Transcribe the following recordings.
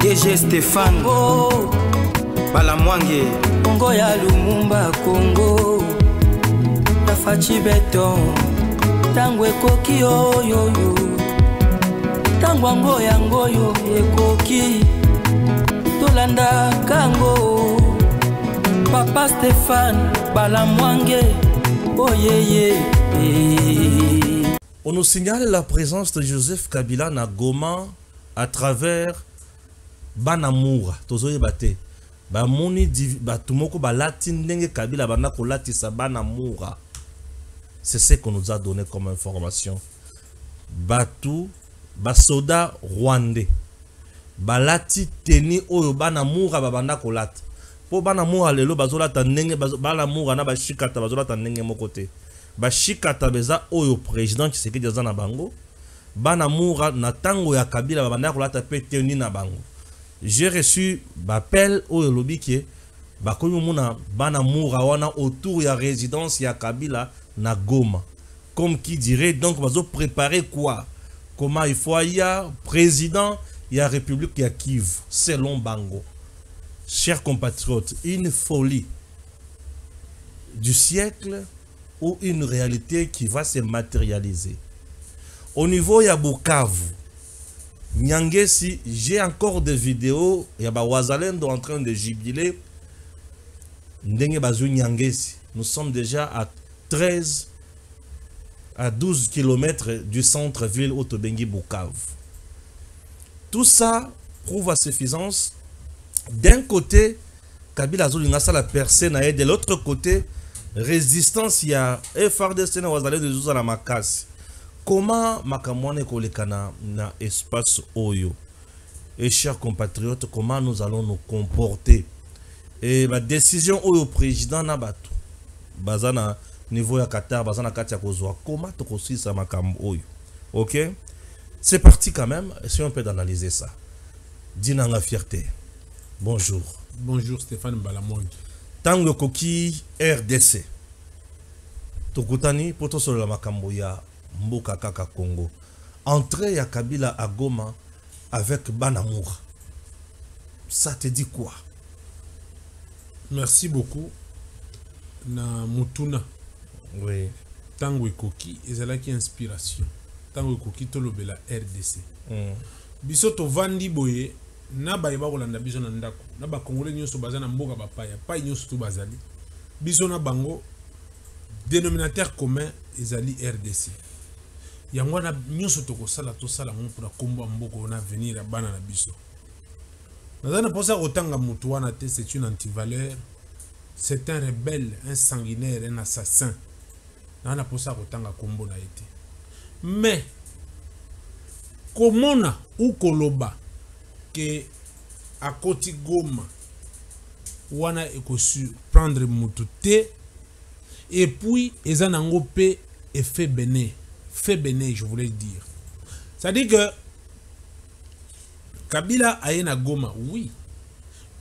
DG Stéphane Balamwange Congo ya Lumumba Congo Tafachi Beton Tangwe koki oyo Tangwango yango yo ekoki Tolanda kango Papa Stéphane Balamwange oh yeah. On nous signale la présence de Joseph Kabila na Goma à travers Banamoura. Tozoye bate. Bamoni batumoko balati ndenge Kabila bana kolati sa Banamoura. C'est ce qu'on nous a donné comme information. Batu basoda rwandais. Balati teni oyo Banamoura babanda kolati. Po Banamoura lelo bazolata ndenge Banamoura na bashikata bazolata ndenge mokote. Bashikata beza oyo président Tshisekedi aza na bango. Banamoura na tango ya Kabila babanda kolata pe teni na bango. J'ai reçu l'appel oyo lobiki bakomi mona Banamoura wana autour ya résidence ya Kabila na Goma. Comme qui dirait donc bazo préparer quoi? Comment il faut y a président ya République ya Kivu selon Bango. Chers compatriotes, une folie du siècle ou une réalité qui va se matérialiser. Au niveau ya Bukavu, Nyangesi, j'ai encore des vidéos, il y a Wazalendo en train de jubiler. Ndenge Bazou Nyangesi, nous sommes déjà à 13 à 12 km du centre-ville Otobengi Bukavu. Tout ça prouve à suffisance. D'un côté, Kabila Zoulingasa la percée, et de l'autre côté, résistance, il y a FRDC na Wazalendo de Zouzala Makasi. Comment makamwane kolekana na espace oyo? Et chers compatriotes, comment nous allons nous comporter? Et la décision oyo président na batu bazana niveau ya Qatar bazana kati ya kozwa comment to kosisa makambo oyo? OK? C'est parti quand même, si on peut analyser ça. Dinanga fierté. Bonjour. Bonjour Stéphane Balamwange. Tango koki RDC. Tokutani poto solo la makambo ya Mboka Kaka Congo. Entrée ya Kabila à Goma avec Banamoura. Ça te dit quoi? Merci beaucoup. Na Mutuna. Oui. Tango Koki, ezalaki inspiration. Tango Koki tolobela RDC. Bisoto vandi boye na bayeba kolanda biso na ndako. Na ba Congolais nyonso bazana mboka bapaya. Pa nyonso to bazali. Biso na bango dénominateur commun ezali RDC. Yango na nyonso tokosala tosala ngo pour komba mboko na venir bana na biso. Nazana posa kotanga mutu wana te, c'est une antivaleur, c'est un rebelle, un sanguinaire, un assassin. Nazana posa kotanga kombo na été. Mais komona ou koloba que à Koti Goma wana ekosu prendre mutu te et puis ezanango pe effet béné. Fait béné, je voulais dire. C'est-à-dire que Kabila a na Goma, oui.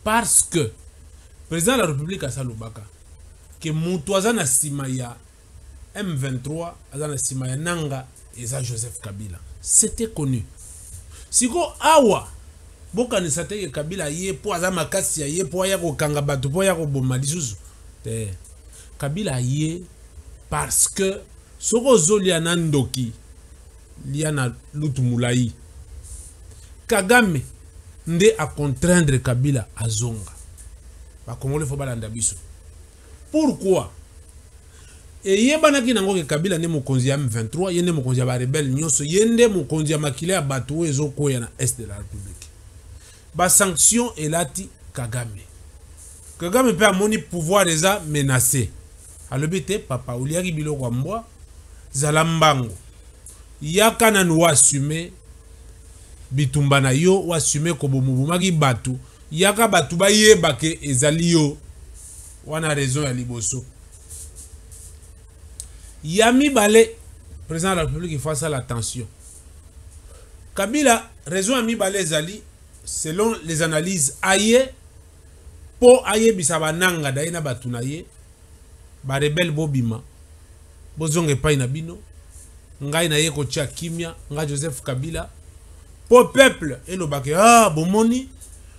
Parce que le président de la République a salubaka que Moutouazana Simaya M23 Azana Simaya Nanga et ça Joseph Kabila. C'était connu. Siko awa boka ne sate que Kabila yé po azama kasi yé po ya ko kanga batu po ya ko boma lisusu. Kabila yé parce que Soko Zolia Nandoki Liana Lutumulai Kagame nde a contraindre Kabila à Zonga. Ba Congolais faut balanda biso. Pourquoi? Et yebanaki nango ke Kabila ne mokonzi ya M23, yende mokonzi ya ba rebelle nyonso, yende mokonzi ya makile ya bato ezoko ya na est de la République. Ba sanction elati Kagame. Kagame peut amoni pouvoir eza menacé. Alobite papa uliaki biloko kwa mbwa Zalambango yaka na nou assume bitumba na yo ou assume kobomubumaki batu yaka batu ba yeba ke ezali yo wana raison ya liboso yami balé président de la République il faut ça l'attention. Kabila raison ami balé ezali selon les analyses aye po aye bisaba nanga daina batu na ye ba rebelle bobima bozonge pai na bino ngai na ye kotia kimia nga Joseph Kabila po peuple elobake ah bomoni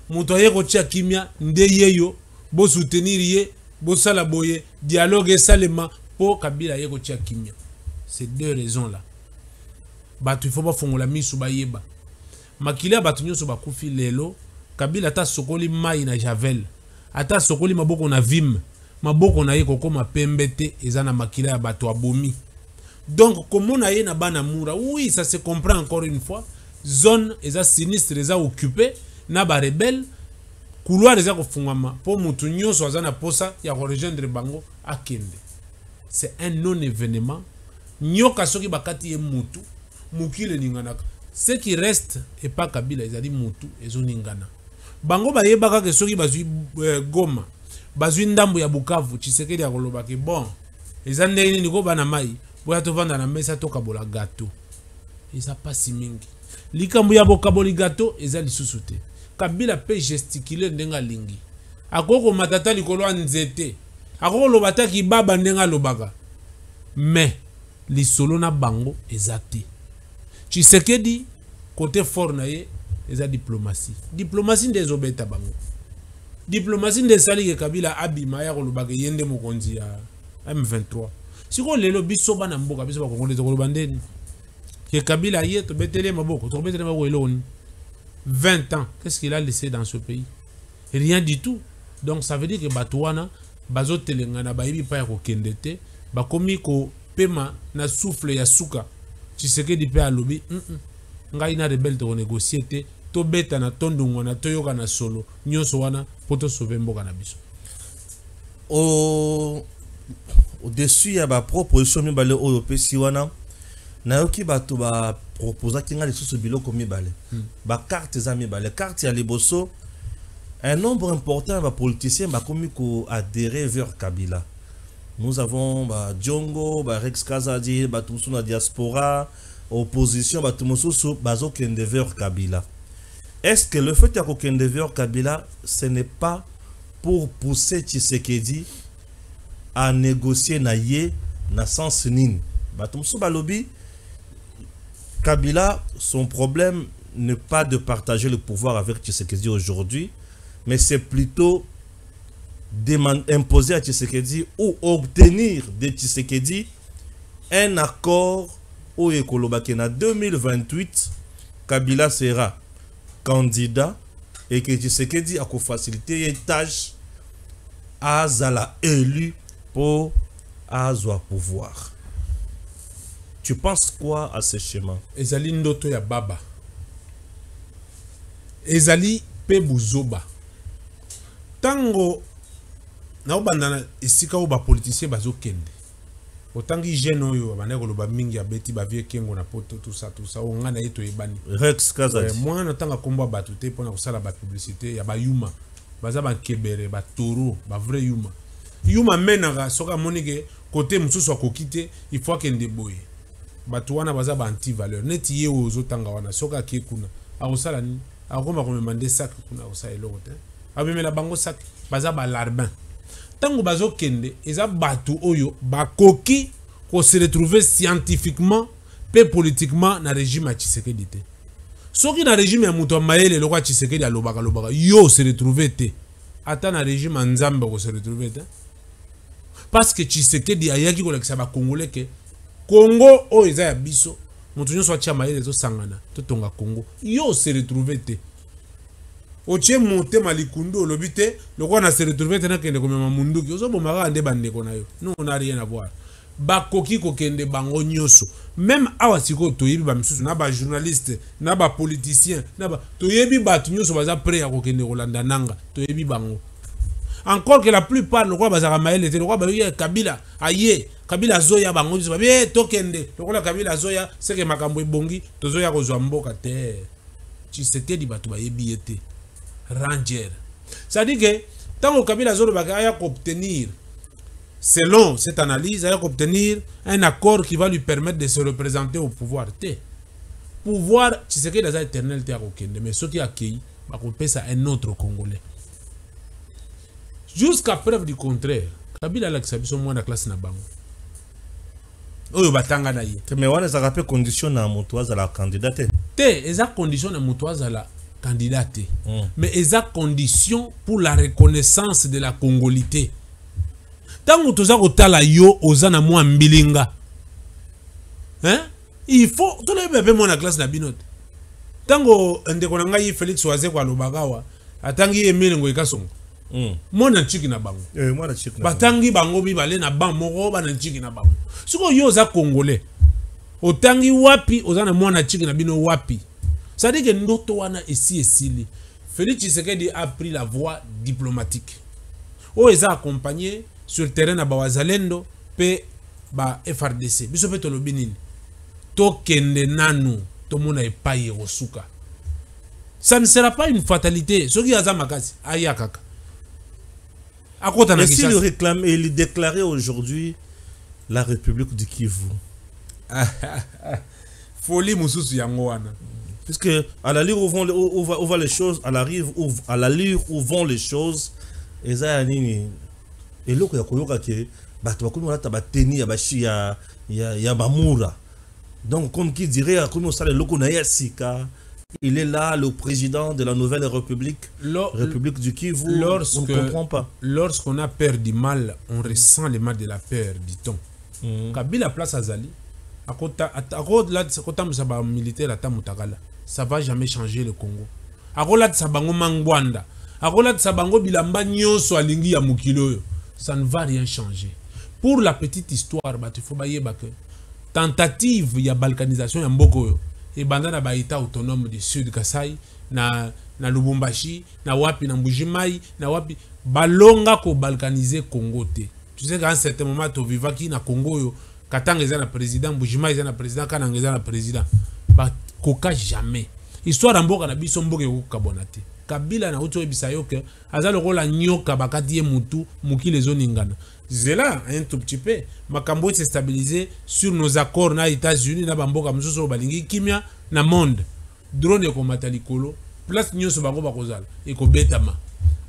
moto aye kotia kimia nde yeyo bo soutenir ye bo sala boye dialogue esalema po Kabila aye kotia kimia. C'est deux raisons là. Batu il faut pas fongola misu ba yeba. Makila batu nyoso ba kufi lelo Kabila ata sokoli mai na javel. Ata sokoli maboko na vim. Maboko na ye kokoma pembete ezana makila ya batu abomi. Donc comme on a ye na bana mura, oui, ça se comprend encore une fois. Zone eza sinistre eza occupé na ba rebelle couloir eza kofungama po mutu nyoso azana posa ya rejoindre bango akende. C'est un non événement. Nyoka soki bakati ye mutu mukile ninganaka. Ce qui reste et pas Kabila ezali mutu ezo ningana. Bango ba yebaka ke soki bazui Goma, bazui ndambo ya Bukavu, Tshisekedi ya koloba ke bon, ezande nini ko bana mai, boya to vanda na mesa to kabola gâteau. Eza pasi mingi. Likambo ya bokaboli gâteau eza lisusu te. Kabila pe gesticuler ndenga lingi. Akoko matata likolo nzete. Akoko lobata ki baba ndenga lobaka. Mais lisolo na bango eza te. Tshisekedi côté fort na ye eza diplomatie. Diplomatie nde ezobeta bango. Diplomatie nde sali ke Kabila abima ya kolobaka yende mokonzi ya M23. Siko lelo biso bana mboka biso ba kongonde to koloba ndeni. Que Kabila y est, 20 ans, qu'est-ce qu'il a laissé dans ce pays? Rien du tout. Donc ça veut dire que Batouana, Bazo Telengana, Baïbi Paya Kendete, Bakomi ko Pema na souffle ya souka, Tshisekedi pe alobi, nga ina rebelle to négocier te, to beta na tondungo na toyoka na solo, nyonso wana poto sauver mboka na biso. Au-dessus, il y a ma proposition, mais balé au PC wana. Nayoki bato ba proposa kinga les sous biloko mibale ba carte za mibale carte ya liboso un nombre important de politiciens ba komi ko adhérer vers Kabila. Nous avons ba Djongo, ba Rex Kazadi, ba tous na diaspora, opposition ba tumosusu bazo kende vers Kabila. Est-ce que le fait ya ko kende vers Kabila ce n'est pas pour pousser Tshisekedi à négocier na ye na sens nini? Ba tumosusu ba lobby Kabila, son problème n'est pas de partager le pouvoir avec Tshisekedi aujourd'hui, mais c'est plutôt imposer à Tshisekedi ou obtenir de Tshisekedi un accord au Ekolobake. En 2028, Kabila sera candidat et que Tshisekedi a facilité les tâches à Zala élu pour avoir pouvoir. Tu penses quoi à ce schéma? Ezali ndoto ya baba. Ezali pe buzoba. Tango na obandana esika oba politicien bazo kende. Otangi jeune oyo bana ko loba mingi abeti ba vie kengo na poto tout ça o ngana yeto ebani. Rex Kazadi. Moi na tanga komba batu te pona ko sala ba publicité ya ba yuma. Baza ba kebere ba toro ba vrai yuma. Yuma menaka soka monike côté mususu akokite il faut kende boye. Batuana baza ba anti-valeur. Neti ye ozo tanga wana. Soka kie kuna. Aosala ni. Akoma komemande sac kuna osa eloko te. Abemela bango sac. Baza ba larbin. Tango bazo kende. Eza batu oyo. Bakoki. Ko se retrouver scientifiquement. Pe politiquement. Na régime a Tshisekedi te. Soki na régime ya muto mayele. Loko a Tshisekedi a lobaka. Yo se retrouver te. Ata na régime Nzambe ko se retrouver te. Parce que Tshisekedi a yaki ko lekisa ba Congolais ke. Congo o eza ya biso mutu nyonso atia mayele zo sangana to tonga Congo yo se retrouver te otie monte malikundu olobi te lokwa na se retrouver te na kende komema munduki ozo bomaka nde bandeko na yo non on a rien à voir bakoki ko kende bango nyonso même awa siko toyebi ba misusu na ba journaliste na ba politicien na ba toyebi batu nyonso baza prêt ya ko kende kolanda nanga toyebi bango encore que la plupart lokwa bazaka mayele te lokwa ba Kabila aye Kabila zoya bango biso ba tokende lokola Kabila zoya seke makambo ebongi tozoya kozwa mboka te Tshisekedi batu ba yebi ete ranger ça dit que tant que Kabila zolo ba ya obtenir selon cette analyse il va obtenir un accord qui va lui permettre de se représenter au pouvoir te pouvoir Tshisekedi dans éternel te akokende mais ce qui a accueilli ba ko pesa un autre Congolais jusqu'à preuve du contraire Kabila la kisabiso mwana classe na bango oyo batanga na ye mais wana za rappel condition na mutu azala candidat te eza condition na mutu azala candidat. Mais il y a condition pour la reconnaissance de la congolité. Tant que tu as yo ozana moi mbilinga. Hein? Il faut tout le monde mon la classe na binot. Tant que ndeko nanga yi Félix Oise kwa lobagawa, atangi Emile Ngoyika Songo. Moi na chiki na bango. Moi na chiki na batangi bango bibale na bango moko ba na chiki na bango. Siko yo za congolais. Otangi wapi ozana moi na chiki na bino wapi. Ça dit que ndoto wana ici esili. Félix Tshisekedi a pris la voie diplomatique. O eza accompagné sur le terrain na Bawazalendo pe ba FRDC. Biso pe tolobi nini? To kende nanu to mona epaye osuka. Ça ne sera pas une fatalité. Soki aza makasi aya kaka. Et s'il réclamait, il déclarait aujourd'hui la République du Kivu. Folie mususu yango wana. Puisque à l'allure où vont les choses, à l'allure où vont les choses, et ça nini et loko ya koyoka ke bato bakunu na tabateni ya bashi ya bamura. Donc comme qui dirait akunu sale loko na yasika. Il est là, le président de la nouvelle République, République du Kivu. On ne comprend pas. Lorsqu'on a peur du mal, on ressent le mal de la peur, dit-on. Kabila place Azali, ça ne va jamais changer le Congo. Ça ne va rien changer. Pour la petite histoire, il faut que tentative de balkanisation ya mboko et bandana ba état autonome du sud Kasai na Lubumbashi na wapi na Mbujimai na wapi balonga ko balkaniser Congo te. Tu sais qu'à un certain moment to vivaki na Congo yo katanga eza na président Mbujimai eza na président kananga eza na président ba koka jamais histoire mboka na biso mboka ko kabonate Kabila na uto ebisa yo que azalo ko la nyoka bakati mutu mukile zoningana. C'est là un tout petit peu. Makambo s'est stabilisé sur nos accords na États-Unis na bamboka msuso balingi kimia na monde. Drone ko matalikolo, place nyoso bango bakozala et ko betama.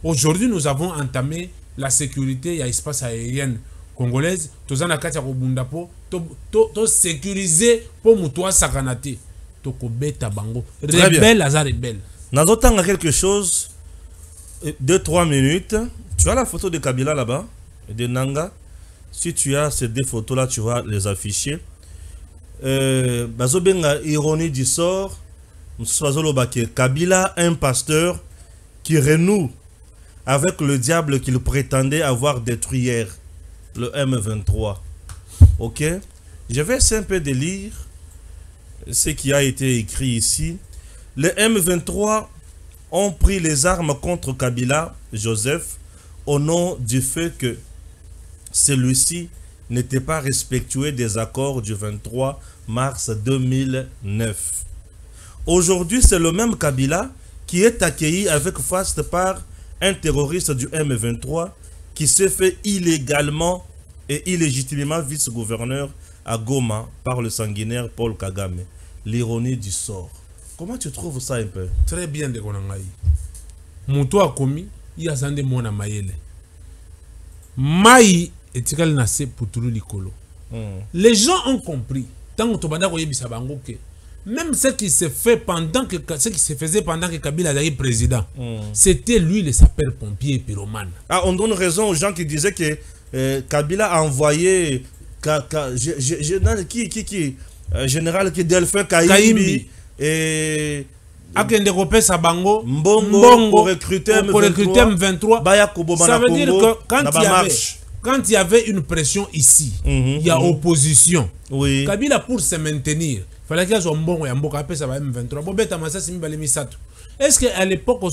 Aujourd'hui nous avons entamé la sécurité ya espace aérien congolaise, tozana kati ya ko bunda po to sécuriser po mutu sakanate. To ko beta bango. Rebelle azar rebelle. Nazotanga quelque chose 2-3 minutes. Tu as la photo de Kabila là-bas? De Nanga, si tu as ces deux photos là, tu vas les afficher. Bazobenga ironie du sort, Kabila, un pasteur qui renoue avec le diable qu'il prétendait avoir détruit hier, le M23. Ok, je vais essayer un peu de lire ce qui a été écrit ici. Les M23 ont pris les armes contre Kabila, Joseph, au nom du fait que celui-ci n'était pas respectueux des accords du 23 mars 2009. Aujourd'hui, c'est le même Kabila qui est accueilli avec faste par un terroriste du M23 qui s'est fait illégalement et illégitimement vice-gouverneur à Goma par le sanguinaire Paul Kagame. L'ironie du sort. Comment tu trouves ça un peu? Très bien de Konangai. Mouto a commis, il y a zande mona mayele. Maï etikal nase putulu likolo. Les gens ont compris. Tant que tobanda ko yebisa bango ke même ce qui se faisait pendant que Kabila était président, c'était lui le sapeur-pompier pyromane. Ah, on donne raison aux gens qui disaient que Kabila a envoyé général qui Delphin Kaimbi et Akende Kopesa Bango Mbongo pour recruter M23. Ça veut dire que quand il y avait une pression ici, il y a opposition. Oui. Kabila pour se maintenir, il fallait qu'il y ait un bon M23. Est-ce qu'à l'époque,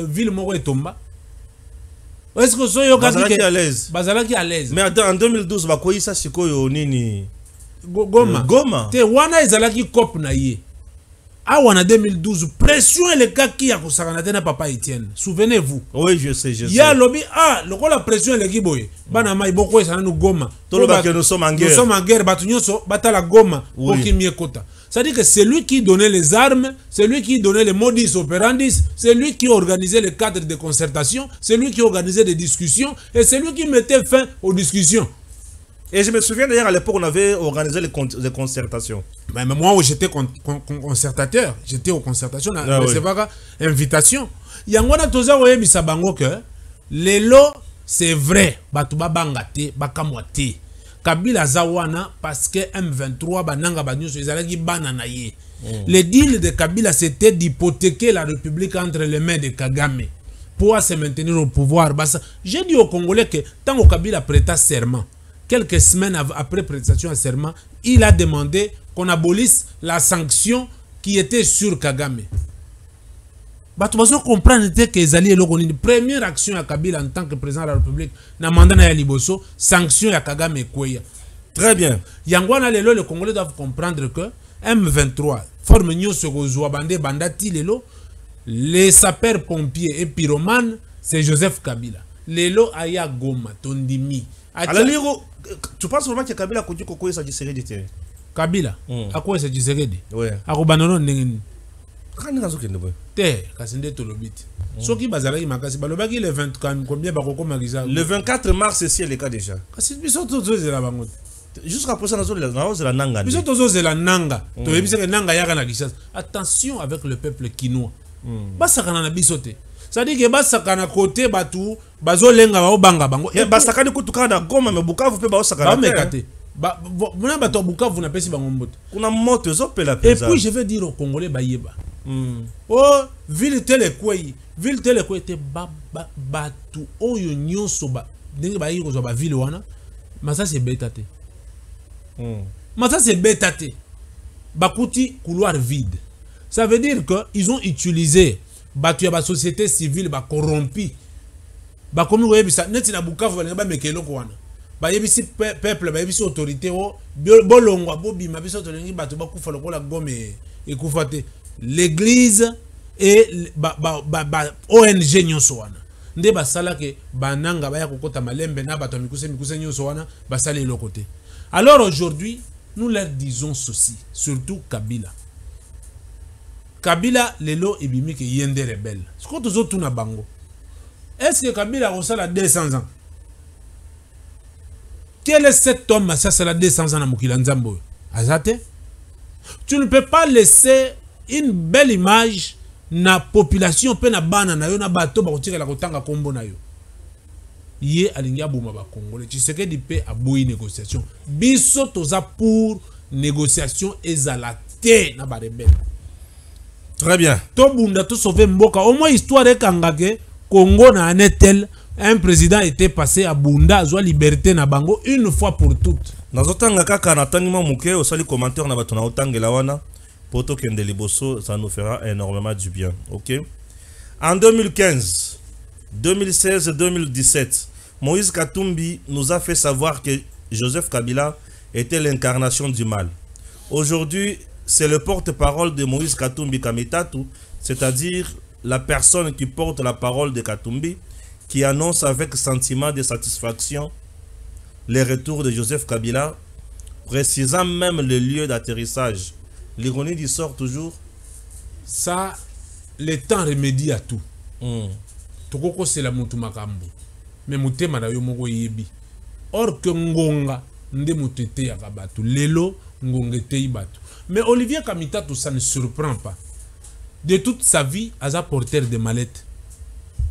ville Moro est tombée? Est-ce que Soyoka est à l'aise? Bazalaki à l'aise. Mais en 2012, Bakoyi ça c'est quoi Nini? Goma. Te wana ezalaki cop na ye. En 2012, pression et le cas qui a consacré na papa Etienne. Souvenez-vous. Oui, je sais. Il y a lobby la pression et l'équipe. Banama iboko ezana nous Goma. Nous sommes en guerre. Nous sommes en guerre. Batunyoso batala Goma. C'est-à-dire que c'est lui qui donnait les armes, c'est lui qui donnait les modus operandi, c'est lui qui organisait le cadre de concertation, c'est lui qui organisait des discussions et c'est lui qui mettait fin aux discussions. Et je me souviens d'ailleurs à l'époque on avait organisé les concertations. Mais moi j'étais concertateur, j'étais aux concertations, c'est pas invitation. Yangona toza oye bisabango que lelo c'est vrai batuba bangate bakamwate. Kabila zawana parce que M23 bananga banyoso ezalaki banana ye. Le deal de Kabila c'était d'hypothéquer la République entre les mains de Kagame pour se maintenir au pouvoir. J'ai dit aux Congolais que tant que Kabila prêta serment, quelques semaines après prestation de serment, il a demandé qu'on abolisse la sanction qui était sur Kagame. Tu vas comprendre que les alliés la première action à Kabila en tant que président de la République, na mandat na Liboso, sanction à Kagame Kweya. Très bien. Yangwana lelo les Congolais doivent comprendre que M23 forme nyoso kozwa bande bandati lelo, les sapeurs pompiers et pyromanes, c'est Joseph Kabila. Lelo aya Goma tondimi. Alors tu penses vraiment que Kabila a connu Koko et sa Tshisekedi? Kabila a quoi sa Tshisekedi? Oui. A Kobanono ndengeni. Quand est-ce que vous Te kasinde tolobiti. Soki bazalaki makasi balobaki le 20 combien bakoko makisa. Le 24 mars c'est le cas déjà. Kasi biso tozo zela bango. Jusqu'à présent nous la nanga. Biso tozo zela nanga. To yebisa ke nanga yaka na Kinshasa. Attention avec le peuple kinois. Basakana na biso te. C'est-à-dire que basakana côté batu bazolenga ba obanga bango. Et basakani kutuka na Goma me Bukavu pe ba osakana. Ba mekate. Mona bato Bukavu na pesi bango mbote. Kuna moto zopela pesa. Et puis je vais dire aux Congolais bayeba. Oh, ville telekwei te batu oyo nyonso ba ndenge ba yiko zo ba ville wana. Masa c'est betate. Masa c'est betate. Bakuti couloir vide. Ça veut dire que ils ont utilisé batu ya ba société civile ba corrompu. Ba komi ko yebisa neti na Bukavu ba mekelo ko wana. Ba yebisi peuple ba yebisi autorité o bolongwa bobima biso tolengi batu ba kufa lokola gome e kufate. L'église et ONG nyonso wana nde basala ke bananga baya kokota malembe na bato mikuse nyonso wana basala le côté. Alors aujourd'hui nous leur disons ceci, surtout Kabila lelo ebimi ke yende rebelle. Ce que tozo tuna bango, est-ce que Kabila osala 200 ans? Quel est cet homme ça sala 200 ans na mokila nzambo azate? Tu ne peux pas laisser une belle image na population pe na bana na yo na bato ba kotika la kotanga kombo na yo. Ye alingia buma ba Congolais. Tshisekedi pe aboyi négociation. Biso toza pour négociation ezalate na ba rebelle. Très bien. To bunda to sauver mboka. Au moins histoire ekangake Congo na anetel un président était passé à Bunda zwa liberté na bango une fois pour toutes. Nazotanga kaka na tangima muke osali commentaire na bato na otangela wana. Poto Kende Liboso, ça nous fera énormément du bien. Ok. En 2015, 2016 et 2017, Moïse Katumbi nous a fait savoir que Joseph Kabila était l'incarnation du mal. Aujourd'hui, c'est le porte-parole de Moïse Katumbi Kamitatu, c'est-à-dire la personne qui porte la parole de Katumbi, qui annonce avec sentiment de satisfaction les retours de Joseph Kabila, précisant même le lieu d'atterrissage. L'ironie du sort toujours. Ça, le temps remédie à tout. Tokoko c'est la mutu makambo. Mais mutema na yo moko yebi. Or que ngonga nde mutete ya kabatu. Lelo ngongete ibatu. Mais Olivier Kamitatu, ça ne surprend pas. De toute sa vie, aza porteur de mallettes.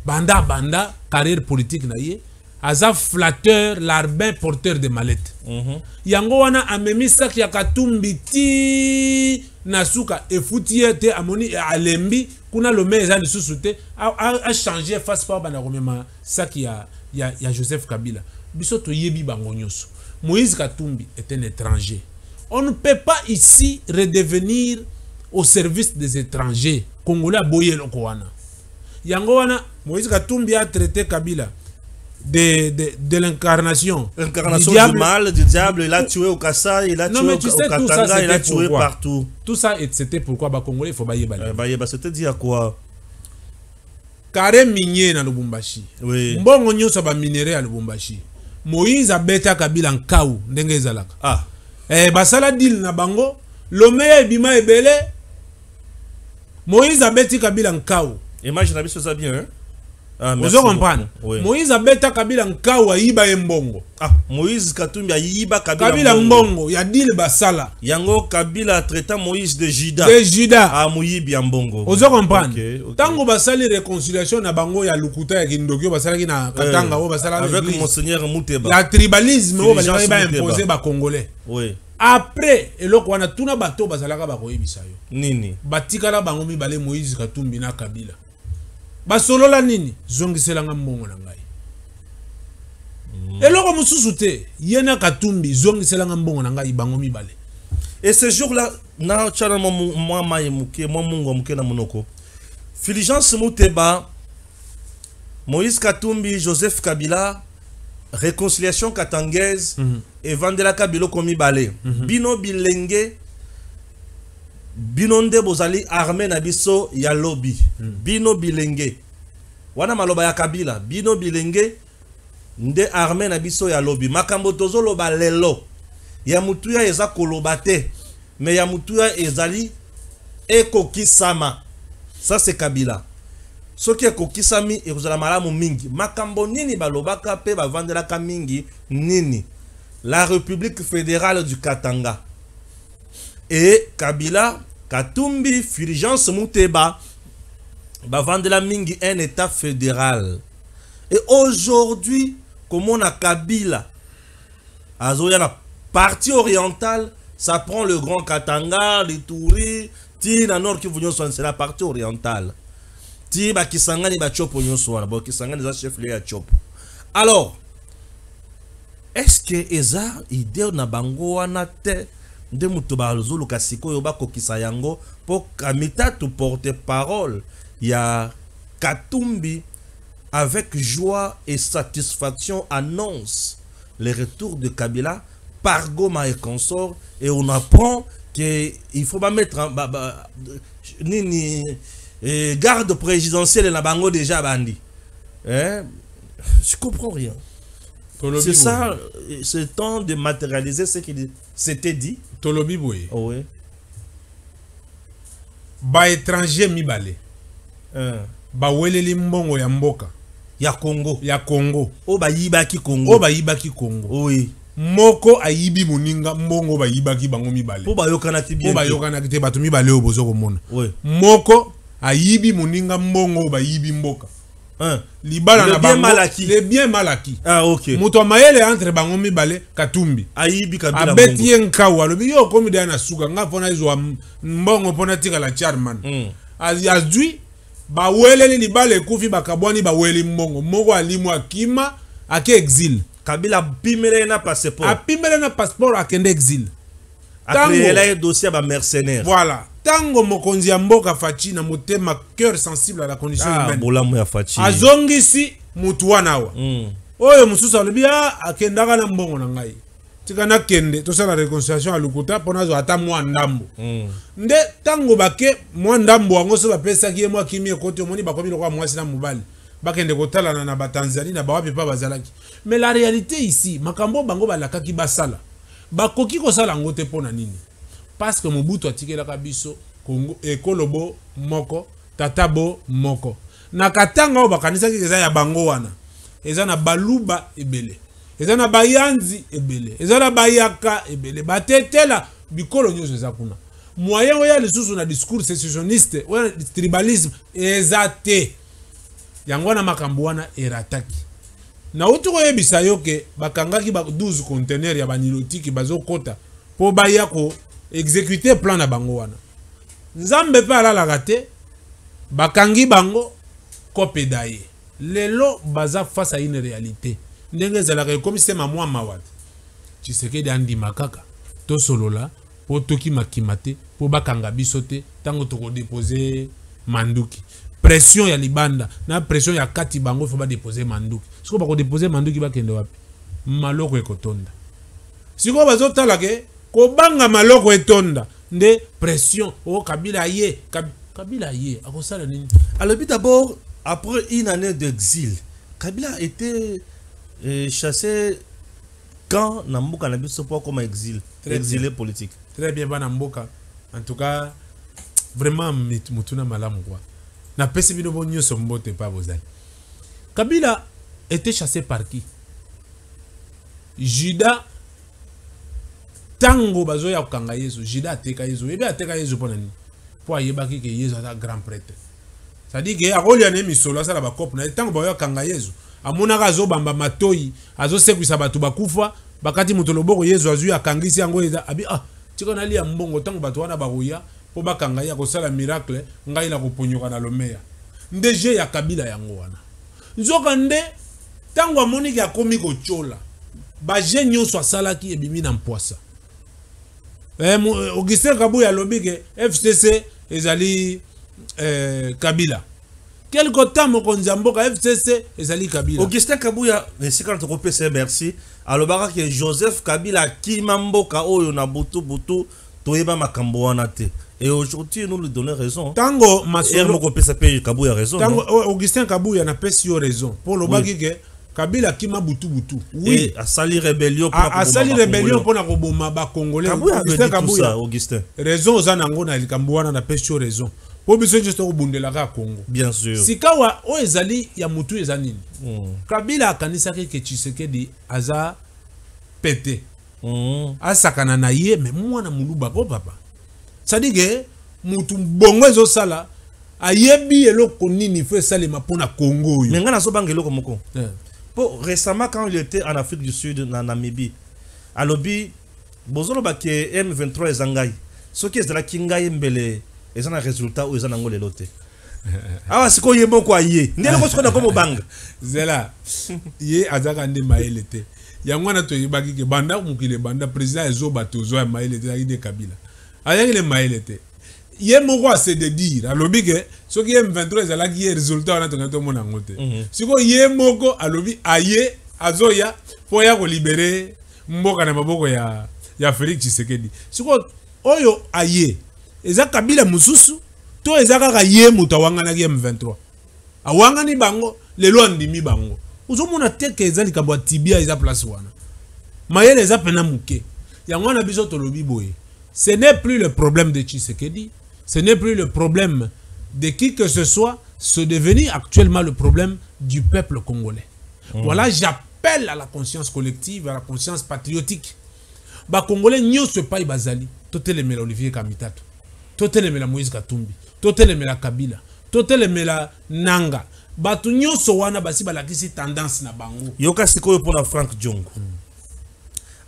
Banda, carrière politique na ye. Aza flatteur, larbin, porteur de mallettes. Yango wana amemi sak ya Katumbi ti nasuka e foutie te amoni e alembi kuna lome eza lisusu te a changer face par bana komema sak ya Joseph Kabila. Biso to yebi bango nyonso. Moïse Katumbi est un étranger. On ne peut pas ici redevenir au service des étrangers. Congolais boye loko wana. Yango wana Moïse Katumbi a traité Kabila de l'incarnation. L'incarnation du mal, du diable. Il a tué au Kassai, il a tué au Katanga, il a tué partout. Tout ça, c'était pourquoi les Congolais, il faut bailler bailler. C'était dit à quoi? Carré minier dans Lubumbashi. Oui. Mbongo nyoso ba minerai à Lubumbashi. Moïse a beta Kabila en kaou, ndenge ezalaka. Ah. Basala deal na bango, lomea ebima ebele. Moïse a beti Kabila en kaou. Imagine ça bien, hein? Vous comprenez? Moïse abeta Kabila nkawa yiba embongo. Moïse Katumbi a yiba Kabila mbongo ya dil basala. Yango Kabila traitant Moïse de Juda. De Juda. A muyibi mbongo. Vous comprenez? Tango basali réconciliation na bango ya lukuta ya kindokyo basala ki na katanga o basala avec monseigneur Mouteba. La tribalisme o basala ba imposer ba congolais. Oui. Après eloko wana tuna bato basalaka ba koyebisa yo. Nini? Batikala bango mibale Moïse Katumbi na Kabila. Basolola nini zongiselanga mbongo na ngai. Eloko mususu te yena Katumbi zongiselanga mbongo na ngai bango mibale. Et ce jour-là na chana moi mayemuke moi mungo muke na monoko. Fulgence Mouteba, Moïse Katumbi, Joseph Kabila, réconciliation katangaise et Vandela Kabilo komi balé. Bino bilenge Binonde bozali armé na biso ya lobby. Bino bilenge. Wana maloba ya Kabila. Bino bilenge nde armé na biso ya lobby. Makambo tozo loba lelo. Ya mutuya eza kolobate. Mais ya mutuya ezali ekokisama. Ça c'est Kabila. Soki ekokisami ekozala malamu mingi. Makambo nini balobaka pe bavandelaka mingi nini. La République fédérale du Katanga. Et Kabila, Katumbi, Fulgence Mouteba, Bavandela Mingi, un état fédéral. Et aujourd'hui, comme on a Kabila, Azoya, la partie orientale, ça prend le Grand Katanga, les Touri, Tina Nord qui vont c'est la partie orientale. Tiba Kisangani ba Chopo Nyoswana, bon Kisangani za chef lié à Chopo. Alors, est-ce que Eza idée na bango wana te de mutuba zulu kasiko yoba kokisa yango po kamita tu porte parole ya Katumbi avec joie et satisfaction annonce le retour de Kabila par Goma et consort et on apprend que il faut pas mettre garde présidentielle na bango déjà bandi. Hein? Je comprends rien. C'est ça, c'est temps de matérialiser ce qui s'était dit. Tolobi boye. Oh oui. Ba étranger mibale. Ba weleli mbongo ya mboka. Ya Congo. Ya Congo. O ba yibaki Congo. O ba yibaki Congo. Oui. Moko ayibi muninga mbongo ba yibaki bango mibale. Po ba yokana ti bien. Po ba yokana ti batu mibale o bozo komona. Oui. Moko ayibi muninga mbongo ba yibi mboka. Libala na bango le bien malaki. Ah ok. Muto mayele entre bango mibale Katumbi. Ayibi Kabila. Abeti yenkawa lobi yo komi da na suka nga pona izo mbongo pona tika la charman. Azui ba wele libala ekufi bakabwani ba wele mbongo. Moko alimu akima ake exil. Kabila pimele na passeport. A pimele na passeport akende exil. Après elle a dossier ba mercenaire. Voilà. Tango mokonzi ya mboka Fachi na motema cœur sensible à la condition humaine. Bolamu ya Fachi. Azongisi mutu wana wa. Oyo mususu alobi akendaka na mbongo na ngai. Tika na kende to sala réconciliation à Lukuta pona zo ata mwa ndambo. Nde tango bake mwa ndambo wango so bapesa ki mwa kimi ekote omoni bakomi lokwa mwasi na mobali. Bakende kotala na ba Tanzanie na bawapi pa bazalaki. Mais la réalité ici, makambo bango balakaki basala. Bakoki ko sala ngote pona nini? Parce que Mobutu atikelaka biso Congo ekolobo moko tatabo moko na katanga o bakanisaki eza ya bango wana eza na baluba ebele eza na bayanzi ebele eza na bayaka ebele batetela bikolo nyoso eza kuna moyen oya lisusu na discours sécessionniste oya tribalisme eza te yango na makambo wana erataki na utuko yebisa yoke bakangaki ba 12 conteneurs ya banilotiki bazokota po bayako exécuter plan na bango wana nzambe pa la gate bakangi bango kopedaye lelo baza face à une réalité ndenge zalaka comme c'est mamwa mawat Tshisekedi andi makaka to solola po toki makimate po bakanga bisote tango to déposer manduki pression ya libanda na pression ya kati bango faut ba déposer manduki siko ba ko déposer manduki bakende wapi maloko ekotonda siko bazotala ke kobanga maloko etonda nde pression o Kabila ye Kabila ye akosala nini. Alors d'abord après une année d'exil Kabila a été chassé quand Nambuka na biso pas comme exilé politique. Très bien bana mboka en tout cas vraiment mutuna malamu quoi na pesi bino bonyo sombote pa bozali Kabila était chassé par qui? Judas tango bazo ya kanga Yesu, Judas ateka Yesu, ebe ateka Yesu pona ni. Po ayebaki ke Yesu ata grand prêtre. Ça dit que akoli ane misolo asala ba kopo na tango bayo kanga Yesu. Amona ka zo bamba matoi, azo sekwisa batu bakufa, bakati muto loboko Yesu azu ya kangisi yango eza abi tika na lia mbongo tango batu wana baruya po bakanga ya kosala miracle ngai na koponyoka na lomeya. Ndeje ya Kabila yango wana. Nzoka nde tango amoni ki akomi kochola. Ba je nyonso asalaki ebimi na mpoasa. Augustin Kabuya lobi ke FCC ezali Kabila. Quelque temps mokonzi mboka FCC ezali Kabila. Augustin Kabuya esika to kopesa merci. Alobaka ke Joseph Kabila kima mboka oyo na butu toyeba makambo wana te. Et aujourd'hui nous lui donnons raison. Tango masolo moko pesa pe Kabuya raison. Tango Augustin Kabuya na pesi yo raison. Pour le bagi ke Kabila kima butu. Oui, a sali rébellion pour na koboma ba congolais. Augustin Kabuya, Augustin. Raison za nango na likambo wana na pesi yo raison. Po biso juste ko bundela ka Congo. Bien sûr. Sikawa o ezali ya mutu ezanini. Kabila akanisa ke Tshisekedi aza pété. Asakana na ye mais mwana muluba ko papa. C'est-à-dire mutu bongo ezo sala ayebi eloko nini fe salema pona Congo yo. Mais ngana so bangelo komoko. Récemment quand il était en Afrique du Sud na Namibie, alobi bozolo ba ke M23 ezangai. Soki ezala kingai mbele ezana résultat ou ezana ngole lote. Awa siko yebo kwa ye. Ndele ko siko ko banga. Zela. Ye azaka nde maelete. Yangwana to yibaki ke banda mukile banda président ezo bato zo ya maelete ya ide Kabila. Ayaki le maelete. Ye moko a se de dire alobi ke soki M23 ezalaki ye résultat wana tonga to mona ngote. Siko ye moko alobi aye azoya po ya ko libérer mboka na maboko ya Félix Tshisekedi. Siko oyo aye eza Kabila mususu to eza kaka ye muta wangana ki M23. Awangani bango lelo andimi bango. Uzomona teke eza likambo tibia eza place wana. Mayele eza pena muke. Yangwana biso tolobi boye. Ce n'est plus le problème de Tshisekedi, ce n'est plus le problème de qui que ce soit, c'est devenu actuellement le problème du peuple congolais. Voilà, j'appelle à la conscience collective, à la conscience patriotique. Ba Congolais nyo se paye bazali, totelemela Olivier Kamitato, totelemela Moïse Katumbi, totelemela Kabila, totelemela Nanga. Batu nyo so wana basi balakisi tendance na bango. Yoka sikoyo pona Frank Djongo.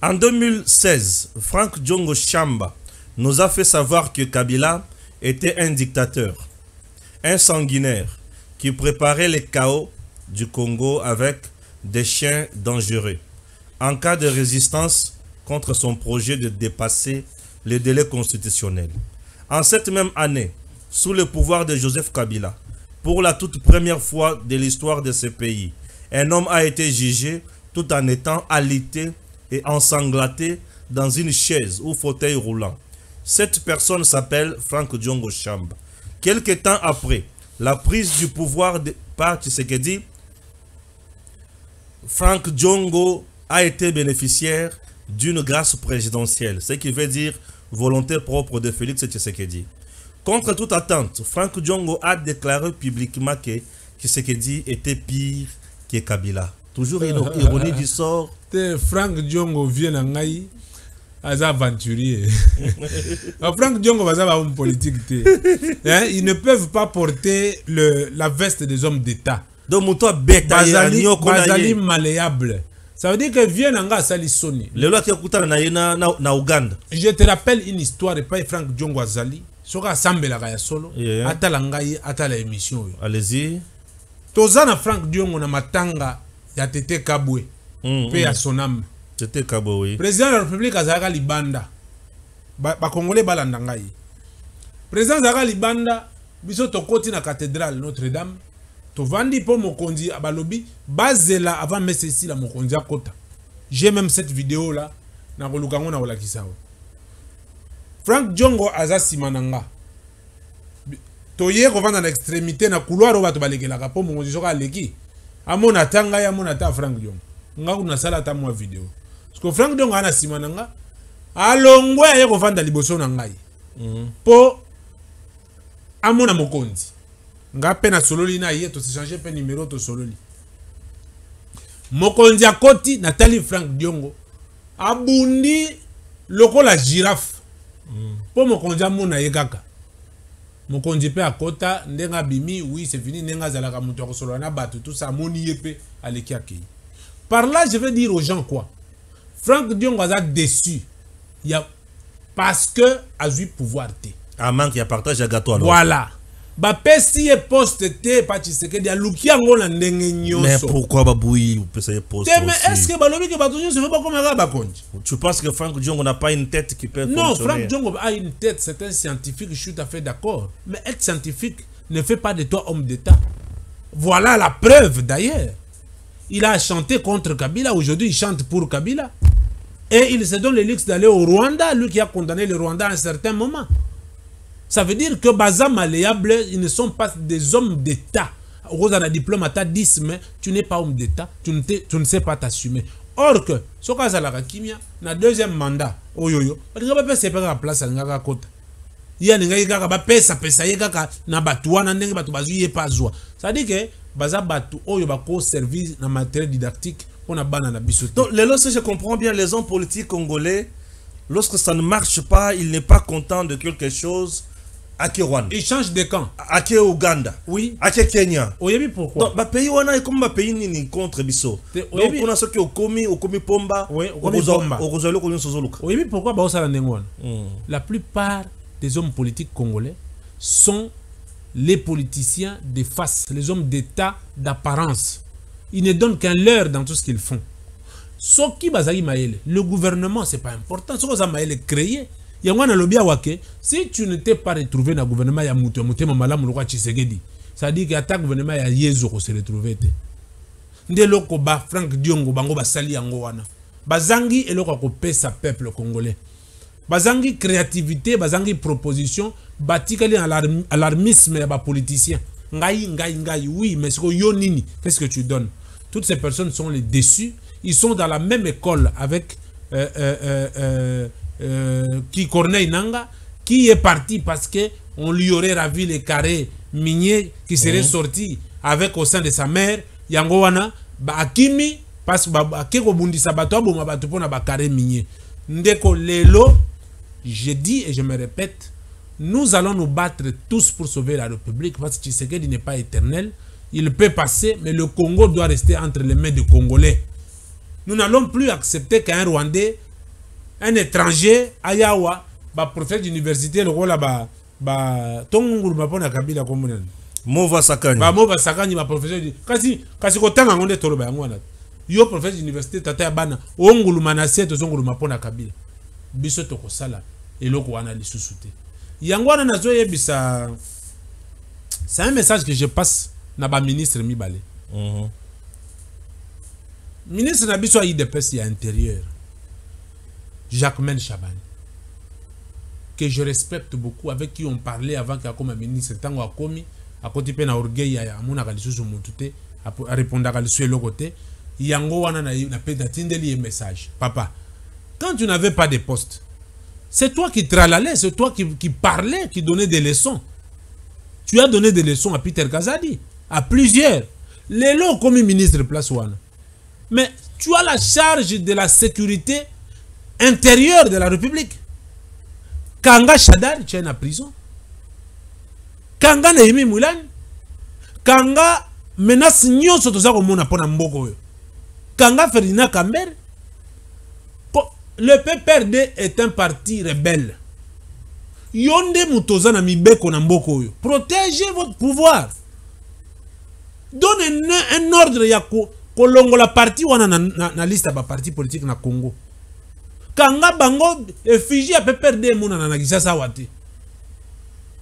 En 2016, Frank Djongo Chamba nous a fait savoir que Kabila était un dictateur, un sanguinaire qui préparait les chaos du Congo avec des chiens dangereux. En cas de résistance contre son projet de dépasser les délais constitutionnels. En cette même année, sous le pouvoir de Joseph Kabila, pour la toute première fois de l'histoire de ce pays, un homme a été jugé tout en étant alité et ensanglanté dans une chaise ou fauteuil roulant. Cette personne s'appelle Frank Djongo Chamba. Quelque temps après la prise du pouvoir par Tshisekedi, Frank Djongo a été bénéficiaire d'une grâce présidentielle, ce qui veut dire volonté propre de Félix Tshisekedi. Contre toute attente, Frank Djongo a déclaré publiquement que Tshisekedi était pire que Kabila. Toujours une ironie du sort. Frank Djongo vient en Ngaï, as aventurier. Frank Djongo va avoir une politique. Ils ne peuvent pas porter la veste des hommes d'État. Donc, toi, Bazali malléable. Ça veut dire que vient en Ngaï, Sali Soni. Le loi qui est na Ouganda. Je te rappelle une histoire et pas Frank Djongo Azali. Soka Sambe la Gaya Solo. Atala Ngaï, atala émission. Allez-y. Tozana Frank Djongo na matanga ya Tete Kabwe. Paix à son âme. C'était Kabwe, oui. Président de la République Azaka Libanda. Ba Congolais balanda ngai. Président Azaka Libanda, biso tokoti na cathédrale Notre-Dame. To vandi po mokonzi abalobi bazela avant messe ici la mokonzi akota. J'ai même cette vidéo là na kolukango na olakisao. Frank Djongo aza simananga. Toye ko vanda na extrémité na couloir o bato balekela po mokonzi soka leki. Amona tanga ya mona ta Frank Djongo. Nga kuna sala ta mwa video. Parce que Frank Djongo ana simananga. Alongwe aye ko vanda liboso na ngai. Po amona mokonzi. Nga pe na sololi na ye to se changer pe numéro to sololi. mokonzi akoti Nathalie Frank Diongo abundi lokola girafe po mokonzi amona ye kaka mokonzi pe akota ndenga bimi oui c'est fini ndenga zalaka mutu akosolo na batu tout ça moni yepe aleki akei. Par là je vais dire aux gens quoi, Frank Diongo a déçu parce que a eu pouvoir té à manque ya partage ya gâteau alors. Voilà ba pesi e poste té pa Tshisekedi aluki yango na ndenge nyonso. Mais pourquoi baboui ou pesa e poste mais est-ce que balobi que bato nyonso pas comme ba konji? Tu penses que Frank Diongo n'a pas une tête qui peut non, fonctionner? Frank Diongo a une tête, c'est un scientifique, je suis tout à fait d'accord. Mais être scientifique ne fait pas de toi homme d'État. Voilà la preuve d'ailleurs. Il a chanté contre Kabila, aujourd'hui il chante pour Kabila. Et il se donne le luxe d'aller au Rwanda, lui qui a condamné le Rwanda à un certain moment. Ça veut dire que Baza malléable, ils ne sont pas des hommes d'État. Rose a un diplôme à ta 10, mais tu n'es pas homme d'État, tu ne sais pas t'assumer. Or que, ce cas là, Kimia, na deuxième mandat, oyoyo, parce que pas c'est pas la place à ngaka kota. Il y a des gens qui pesa yeka na batua na ndenge batu bazu ye pas joie. Ça dit que baza batu oyo bako service na matériel didactique pour na bana na biso. Donc lorsque je comprends bien les hommes politiques congolais, lorsque ça ne marche pas, il n'est pas content de quelque chose. Ake Rwanda. Il change de camp. Ake Uganda. Oui. Ake Kenya. Oui, pourquoi? Donc, pays wana est comme pays ni contre biso. Donc, on a ceux qui au komi pomba. Oui, pomba. Oui, pourquoi ba osala ndengwana? La plupart des hommes politiques congolais sont les politiciens de face, les hommes d'État d'apparence. Ils ne donnent qu'un leurre dans tout ce qu'ils font. Soki bazali maele, le gouvernement c'est pas important. Soki bazali maele créé. Si tu ne t'es pas retrouvé dans le gouvernement, il y a ça dit que le gouvernement ya yezo ko se retrouver. Ndeloko ba Frank Diongo bango basali yango wana. Bazangi eloko ko pesa peuple congolais. Bazangi créativité, bazangi proposition, batikali alarmisme ya ba politicien. Ngai, oui, mais yo nini, qu'est-ce que tu donnes? Toutes ces personnes sont les déçus, ils sont dans la même école avec qui Corneille Nanga, qui est parti parce que on lui aurait ravi les carrés miniers qui seraient sortis avec au sein de sa mère. Yangowana, ba akimi parce que ba keko bundi sabato bo mabato pona ba carré minier. Ndeko lelo, je dis et je me répète, nous allons nous battre tous pour sauver la République parce que Tshisekedi n'est pas éternel. Il peut passer, mais le Congo doit rester entre les mains des Congolais. Nous n'allons plus accepter qu'un Rwandais, un étranger, ayawa, ba prophète d'université, le rôle là, tonguru mapona kabila komunani. Mova sakani. Mova sakani, ma professeur dit, kasi kotanga ngonde tolo ba yangwana. Yo prophète d'université tata ya bana, ongulu manase to zongulu mapona kabila. Biso to kosala, eloko wana lisusuté. Yangwana nazo yebisa. C'est un message que je passe na ba ministre Mibale. Ministre na biso a IDPS ya intérieur. Jacquemaine Chabani, que je respecte beaucoup, avec qui on parlait avant qu'il y ait comme ministre, tant à commis, à côté de l'orgueil, à mon agalissou moutouté, à répondre à l'issue de l'autre côté, yango wana na tindeli message. Papa, quand tu n'avais pas de poste, c'est toi qui tralalais, c'est toi qui parlais, qui donnais des leçons. Tu as donné des leçons à Peter Kazadi, à plusieurs. Les lots comme ministre de place wana. Mais tu as la charge de la sécurité intérieur de la République. Kanga Chadar, tu es en prison. Kanga Nehemi Moulane. Kanga menace nyonso toza komona pona mboko yo. Kanga Ferdinand Kamber. Le PPRD est un parti rebelle. Yonde mutoza na mibeko na mboko yo. Protégez votre pouvoir. Donne un ordre ya kolongo la parti wana na liste ba parti politique na Congo. Kanga bango effigie à PPRD mona na Kinshasa wate.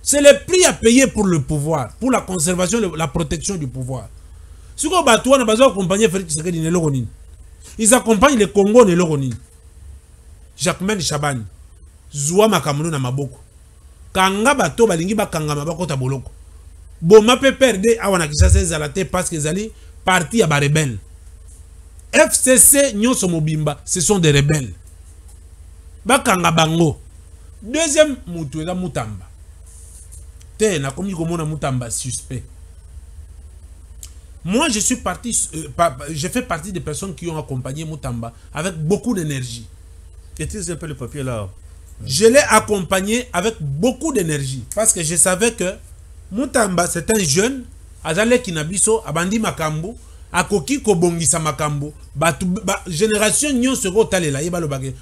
C'est le prix à payer pour le pouvoir, pour la conservation, la protection du pouvoir. Si vous avez besoin d'accompagner Félix Tshisekedi ne l'oronine. Ils accompagnent le Congo ne l'oronine. Jacquemaine Chabani, Zoua Makamono na maboko. Kanga bato balingi ba kanga maboko ta boloko. Boma PPRD awana Kinshasa ezalate parce que zali parti ya ba rebelle. FCC nyonso mobimba, ce sont des rebelles. Bakanga bango. Deuxième mutu eza Mutamba. Te na komi komona Mutamba suspect. Moi, je suis parti, je fais partie des personnes qui ont accompagné Moutamba avec beaucoup d'énergie. Utilise un peu le papier là. Je l'ai accompagné avec beaucoup d'énergie parce que je savais que Moutamba, c'est un jeune, Azale Kinabiso, Abandi Makambo, Akoki Kobongisa Makambo, génération Nyon Sego Talela,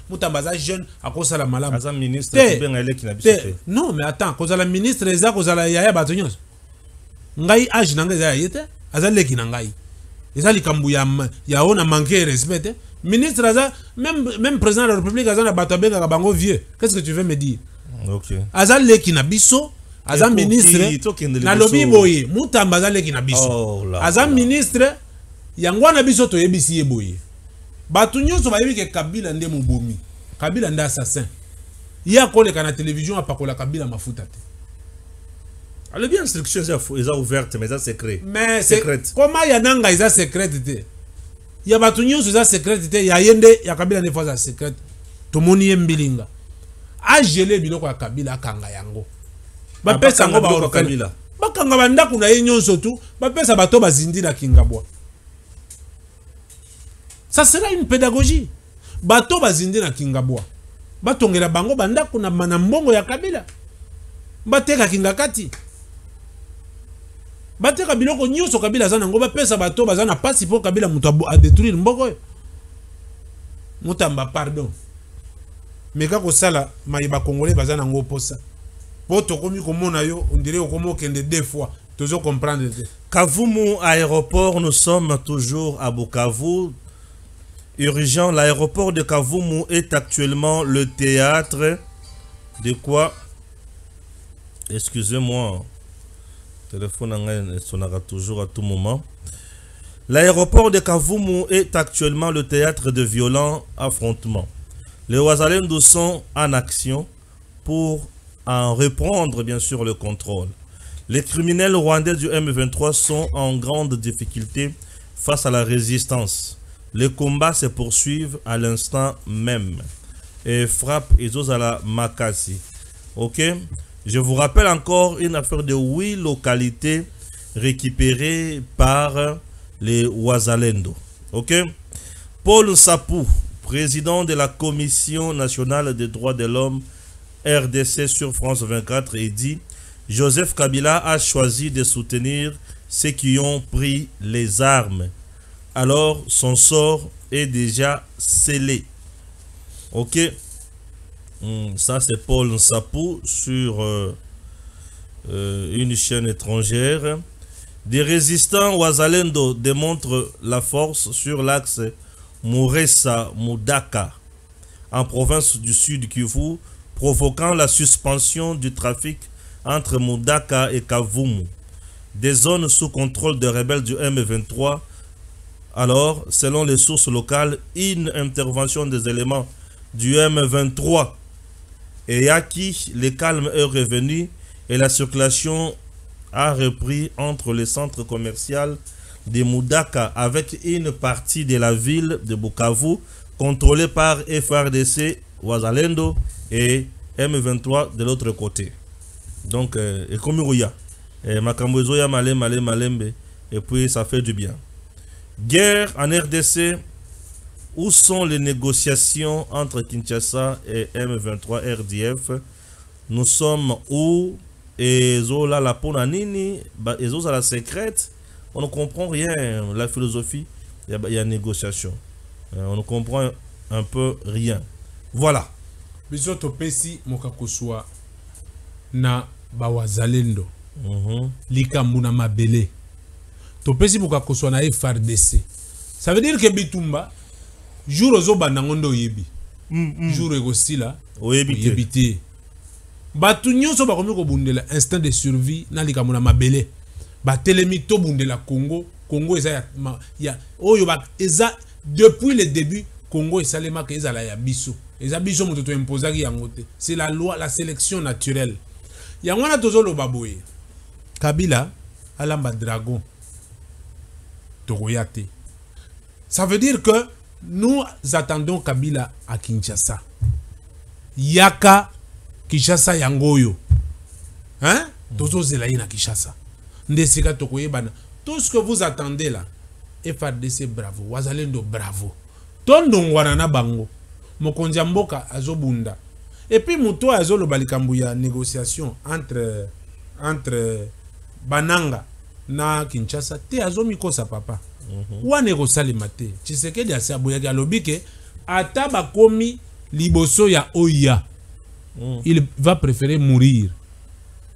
Moutamba, c'est jeune, à cause de la malade. Azam ministre, non, mais attends, à cause de la ministre, à cause de la Yaya Batonyos. Ngai âge nanga za yete, Azale Kinangai. Ezali Kambu ya on a manqué respect. Ministre Aza, même président de la République, Azana Batabenga Bango vieux. Qu'est-ce que tu veux me dire? Ok. Azale Kinabiso. Azam ministre na lobi boye Moutamba azale kinabiso azam ministre yangwana biso to yebisi ye boye batu nyonso bayebi ke Kabila nde mubomi Kabila nde assassin ya koleka na télévision apakola Kabila mafuta te alors bien instruction est ouverte mais ça secret mais c'est comment ya nanga isa secret te ya batu nyonso za secret te ya yende ya Kabila ne fois za secret to moni yembilinga a gelé biloko ya Kabila kanga yango bapesa ngo ba Kabila bakanga banda kuna ye nyonso tu bapesa bato bazindi na Kingabwa. Ça sera une pédagogie. Bato bazindi na Kingabwa batongela bango banda kuna manambongo ya Kabila bateka kingakati bateka biloko nyonso Kabila zana ngo bapesa bato bazana pasi po Kabila muto a détruire mboko Moutamba pardon mais kako sala mayiba congolais bazana ngo posa. Poto komi komona yo on dirait komo kende deux fois toujours comprendre. Kavumu aéroport, nous sommes toujours à Bukavu. Urgent, l'aéroport de Kavumu est actuellement le théâtre de quoi? Excusez-moi, téléphone sonnera toujours à tout moment. L'aéroport de Kavumu est actuellement le théâtre de violents affrontements. Les Wazalendo sont en action pour en reprendre bien sûr le contrôle. Les criminels rwandais du M23 sont en grande difficulté face à la résistance. Les combats se poursuivent à l'instant même et frappent Ezozala Makasi. Ok? Je vous rappelle encore une affaire de 8 localités récupérées par les Wazalendo. Ok? Paul Sapou, président de la Commission nationale des droits de l'homme RDC sur France 24, et dit: Joseph Kabila a choisi de soutenir ceux qui ont pris les armes. Alors son sort est déjà scellé. Ok, ça c'est Paul Sapou sur une chaîne étrangère. Des résistants Wazalendo démontrent la force sur l'axe Muresa-Mudaka en province du Sud Kivu, provoquant la suspension du trafic entre Mudaka et Kavumu, des zones sous contrôle des rebelles du M23. Alors, selon les sources locales, une intervention des éléments du M23 et à qui le calme est revenu et la circulation a repris entre les centres commerciaux de Mudaka avec une partie de la ville de Bukavu contrôlée par FRDC, Wazalendo et M23 de l'autre côté. Donc, et comme Rouya, Makambozoya Malembe, et puis ça fait du bien. Guerre en RDC, où sont les négociations entre Kinshasa et M23 RDF? Nous sommes où? Et Zola la Ponanini, et Zola la secrète, on ne comprend rien. La philosophie, il y a négociation. On ne comprend un peu rien. Voilà. Bisoto pesi mokakoswa na bawazalendo likambu na mabele to pesi mokakoswa na FRDC. Ça veut dire que Bitumba jour ozo banangondo yebi jour egosila oyebite batu nyonso bakomi ko bundela instinct de survie na likambu na mabele batelemi to bundela Congo eza ya oyo ba eza depuis le début Congo esalema ke ezala ya biso. C'est la loi, la sélection naturelle. Yangwana tozolo baboye. Kabila alamba dragon. Togoyate. Ça veut dire que nous attendons Kabila à Kinshasa. Yaka Kinshasa yangoyo. Hein? Tozo zelayi na Kinshasa. Ndesika tokoye bana. tout ce que vous attendez là, FARDC bravo, Wazalendo bravo. Tondongwana na bango, mokonzi ya mboka azobunda. Et puis muto azolo balikambu ya négociation entre Bananga na Kinshasa te azomikosa papa. Wane kosalema te. Tshisekedi asaboyaki alobi ke ata bakomi liboso ya Oya. Il va préférer mourir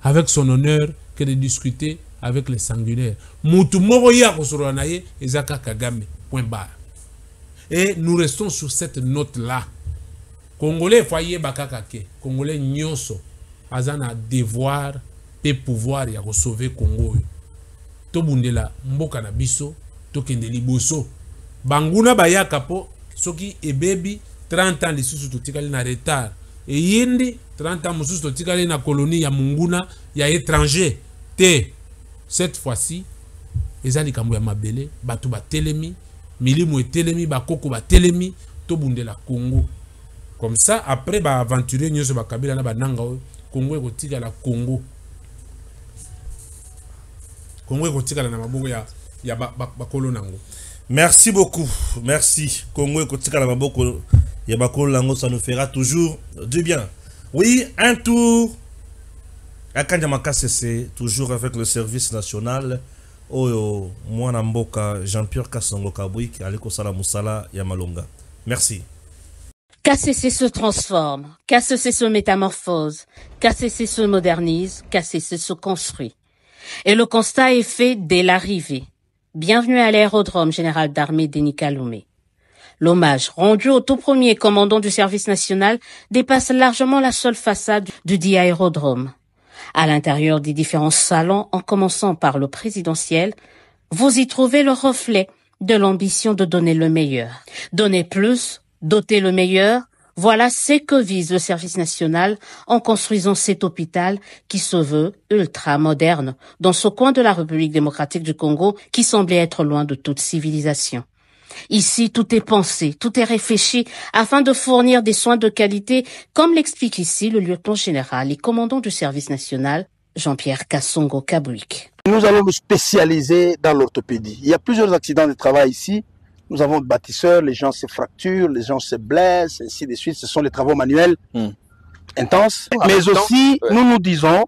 avec son honneur que de discuter avec les sanguinaires. Mutu moko ya kosoro na ye ezaka Kagame. Point barre. Et nous restons sur cette note-là. Congolais foyer bakakake. Congolais nyonso azana devoir et pouvoir ya sauver Congo. To bundela mboka na biso to kende liboso. Banguna bayaka po soki ebebi 30 ans lisusu totikali na retard. Et yindi 30 ans mususu totikali na colonie ya munguna ya étranger. Te cette fois-ci ezali kambo ya mabele batu ba telemi milimu etelemi bakoko ba telemi to bundela Congo. Comme ça après ba aventurer nyoso ba kabila na bananga Congo ekotika la Congo. Congo ekotika na maboko ya bakolo nango. Merci beaucoup. Merci. Congo ekotika na maboko ya bakolo nango, ça nous fera toujours du bien. Oui, un tour à Kanyamaka CC, toujours avec le service national. Oyo mwana mboka Jean-Pierre Kassongo Kabouik aliko sala musala ya malonga. Merci. KCC se transforme, KCC se métamorphose, KCC se modernise, KCC se construit. Et le constat est fait dès l'arrivée. Bienvenue à l'aérodrome général d'armée Denis Kaloumé. L'hommage rendu au tout premier commandant du service national dépasse largement la seule façade du dit aérodrome. À l'intérieur des différents salons, en commençant par le présidentiel, vous y trouvez le reflet de l'ambition de donner le meilleur. Donner plus, doter le meilleur, voilà ce que vise le service national en construisant cet hôpital qui se veut ultra moderne dans ce coin de la République démocratique du Congo qui semblait être loin de toute civilisation. Ici, tout est pensé, tout est réfléchi afin de fournir des soins de qualité, comme l'explique ici le lieutenant général et commandant du service national, Jean-Pierre Kassongo Kabouik. Nous allons nous spécialiser dans l'orthopédie. Il y a plusieurs accidents de travail ici. Nous avons des bâtisseurs, les gens se fracturent, les gens se blessent, ainsi de suite. Ce sont les travaux manuels intenses. Mais aussi, nous nous disons,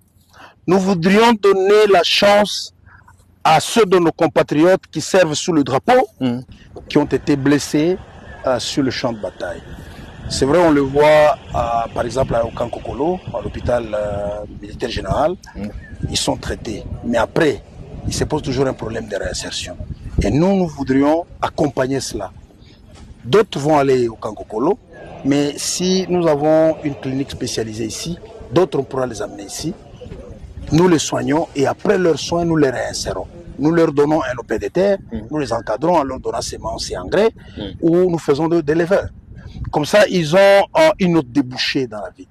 nous voudrions donner la chance à ceux de nos compatriotes qui servent sous le drapeau, qui ont été blessés sur le champ de bataille. C'est vrai, on le voit par exemple au Kankokolo, à l'hôpital militaire général, ils sont traités. Mais après, il se pose toujours un problème de réinsertion. Et nous voudrions accompagner cela. D'autres vont aller au Kankokolo, mais si nous avons une clinique spécialisée ici, d'autres on pourra les amener ici. Nous les soignons et après leurs soins, nous les réinsérons. Nous leur donnons un lopin de terre, nous les encadrons en leur donnant semences et engrais, ou nous faisons des leveurs. Comme ça, ils ont une autre débouchée dans la vie.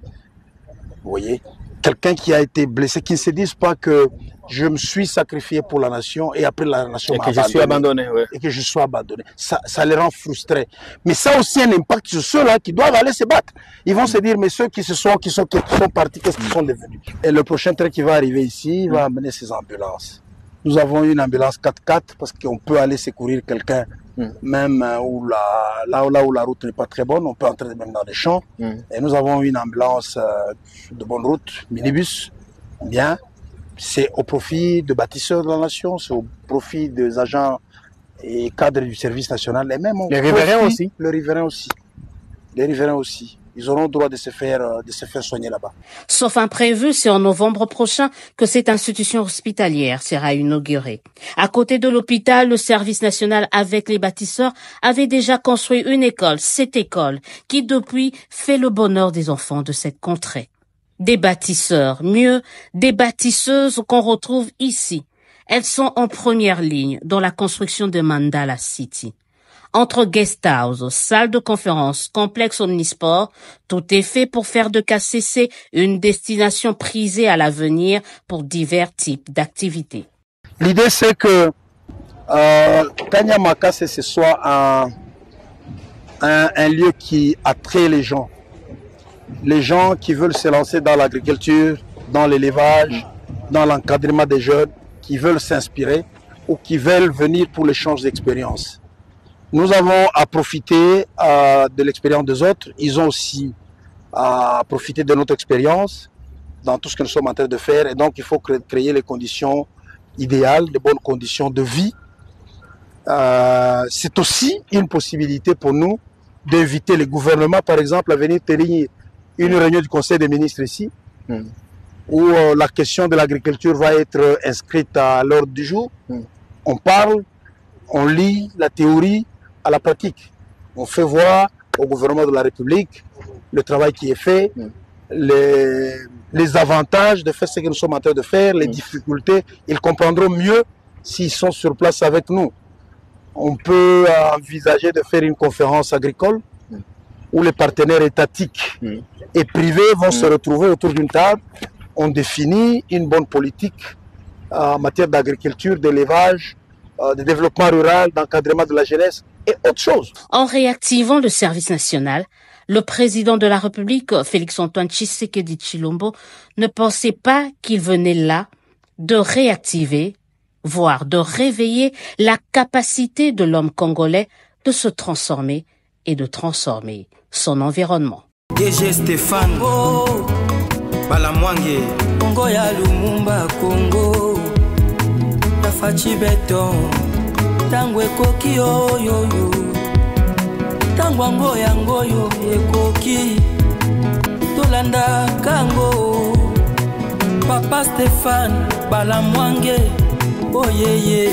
Vous voyez, quelqu'un qui a été blessé, qui ne se dise pas que je me suis sacrifié pour la nation et après la nation m'a abandonné. Je suis abandonné, et que je sois abandonné. Ça les rend frustrés. Mais ça a aussi un impact sur ceux-là qui doivent aller se battre. Ils vont se dire, mais ceux qui sont partis, qu'est-ce qu'ils sont devenus? Et le prochain train qui va arriver ici, il va amener ses ambulances. Nous avons une ambulance 4x4 parce qu'on peut aller secourir quelqu'un, même là où la route n'est pas très bonne, on peut entrer même dans les champs. Et nous avons une ambulance de bonne route, minibus, bien. C'est au profit de bâtisseurs de la nation, c'est au profit des agents et cadres du service national, et même les riverains aussi. Les riverains aussi. Les riverains aussi. Ils auront le droit de se faire soigner là-bas. Sauf imprévu, c'est en novembre prochain que cette institution hospitalière sera inaugurée. À côté de l'hôpital, le service national avec les bâtisseurs avait déjà construit une école, cette école, qui depuis fait le bonheur des enfants de cette contrée. Des bâtisseurs, mieux, des bâtisseuses qu'on retrouve ici. Elles sont en première ligne dans la construction de Mandala City. Entre guest house, salle de conférence, complexe omnisport, tout est fait pour faire de KCC une destination prisée à l'avenir pour divers types d'activités. L'idée c'est que Kanyamaka ce soit un lieu qui attire les gens. Les gens qui veulent se lancer dans l'agriculture, dans l'élevage, dans l'encadrement des jeunes, qui veulent s'inspirer. ou qui veulent venir pour l'échange d'expérience. Nous avons à profiter de l'expérience des autres. Ils ont aussi à profiter de notre expérience dans tout ce que nous sommes en train de faire. Et donc, il faut créer les conditions idéales, de bonnes conditions de vie. C'est aussi une possibilité pour nous d'inviter les gouvernements, par exemple, à venir tenir une réunion du Conseil des ministres ici, où la question de l'agriculture va être inscrite à l'ordre du jour. On parle, on lit la théorie à la pratique. On fait voir au gouvernement de la République le travail qui est fait, les avantages de faire ce que nous sommes en train de faire, les difficultés. Ils comprendront mieux s'ils sont sur place avec nous. On peut envisager de faire une conférence agricole où les partenaires étatiques et privés vont se retrouver autour d'une table. On définit une bonne politique en matière d'agriculture, d'élevage, de développement rural, d'encadrement de la jeunesse et autre chose. En réactivant le service national, le président de la République, Félix-Antoine Tshisekedi Tshilombo, ne pensait pas qu'il venait là de réactiver, voire de réveiller la capacité de l'homme congolais de se transformer et de transformer son environnement. DG Stéphane Balamwange Congo ya Lumumba Congo Tafachi Beton Tangwe Koki yo Tangwango yangoyo ekoki Tolanda Kango Papa Stéphane Balamwange oh yeah yeah